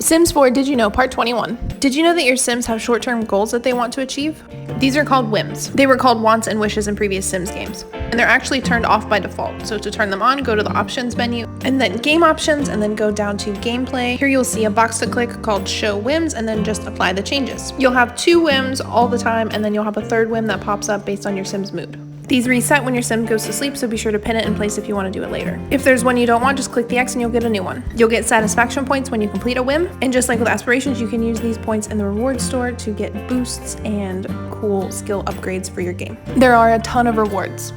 Sims 4 Did You Know Part 21. Did you know that your Sims have short-term goals that they want to achieve? These are called whims. They were called wants and wishes in previous Sims games. And they're actually turned off by default. So to turn them on, go to the options menu and then game options and then go down to gameplay. Here you'll see a box to click called show whims and then just apply the changes. You'll have 2 whims all the time and then you'll have a 3rd whim that pops up based on your Sim's mood. These reset when your Sim goes to sleep, so be sure to pin it in place if you want to do it later. If there's one you don't want, just click the X and you'll get a new one. You'll get satisfaction points when you complete a whim, and just like with aspirations, you can use these points in the reward store to get boosts and cool skill upgrades for your game. There are a ton of rewards.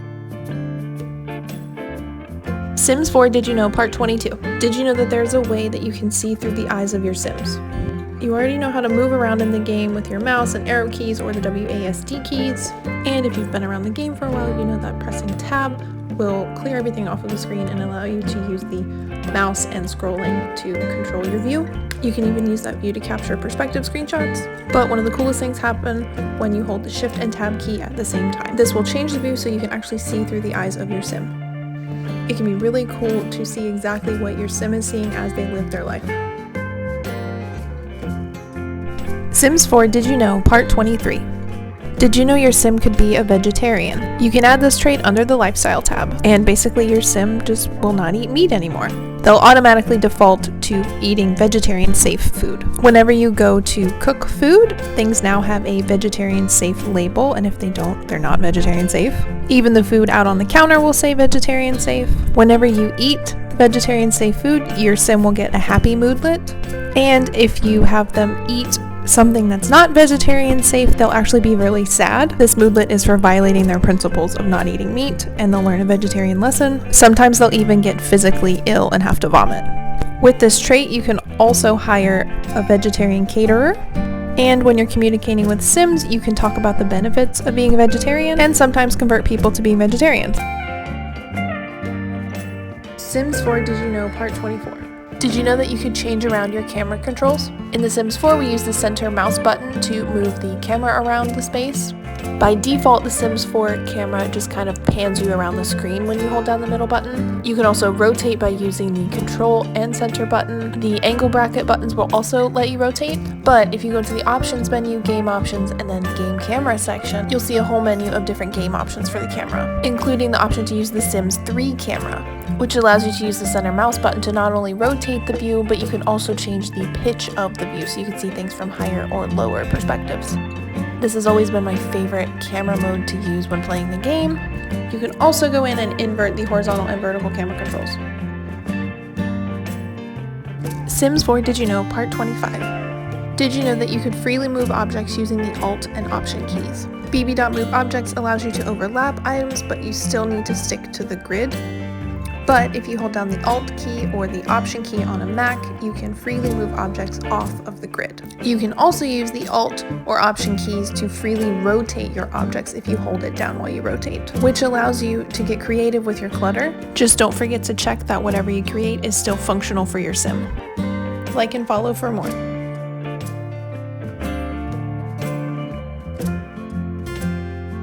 Sims 4 Did You Know Part 22. Did you know that there's a way that you can see through the eyes of your Sims? You already know how to move around in the game with your mouse and arrow keys or the WASD keys. And if you've been around the game for a while, you know that pressing tab will clear everything off of the screen and allow you to use the mouse and scrolling to control your view. You can even use that view to capture perspective screenshots. But one of the coolest things happen when you hold the Shift and Tab key at the same time. This will change the view so you can actually see through the eyes of your Sim. It can be really cool to see exactly what your Sim is seeing as they live their life. Sims 4 Did You Know Part 23. Did you know your Sim could be a vegetarian? You can add this trait under the lifestyle tab, and basically your Sim just will not eat meat anymore. They'll automatically default to eating vegetarian safe food. Whenever you go to cook food, things now have a vegetarian safe label, and if they don't, they're not vegetarian safe. Even the food out on the counter will say vegetarian safe. Whenever you eat vegetarian safe food, your Sim will get a happy moodlet, and if you have them eat something that's not vegetarian safe, they'll actually be really sad. This moodlet is for violating their principles of not eating meat, and they'll learn a vegetarian lesson. Sometimes they'll even get physically ill and have to vomit. With this trait, you can also hire a vegetarian caterer, and when you're communicating with Sims, you can talk about the benefits of being a vegetarian and sometimes convert people to being vegetarians. Sims 4 Did You Know Part 24. Did you know that you could change around your camera controls? In The Sims 4, we use the center mouse button to move the camera around the space. By default, The Sims 4 camera just kind of pans you around the screen when you hold down the middle button. You can also rotate by using the control and center button. The angle bracket buttons will also let you rotate, but if you go to the options menu, game options, and then game camera section, you'll see a whole menu of different game options for the camera, including the option to use the Sims 3 camera, which allows you to use the center mouse button to not only rotate the view, but you can also change the pitch of the view so you can see things from higher or lower perspectives. This has always been my favorite camera mode to use when playing the game. You can also go in and invert the horizontal and vertical camera controls. Sims 4 Did You Know Part 25. Did you know that you could freely move objects using the Alt and Option keys? bb.move objects allows you to overlap items, but you still need to stick to the grid. But if you hold down the Alt key or the Option key on a Mac, you can freely move objects off of the grid. You can also use the Alt or Option keys to freely rotate your objects if you hold it down while you rotate, which allows you to get creative with your clutter. Just don't forget to check that whatever you create is still functional for your Sim. Like and follow for more.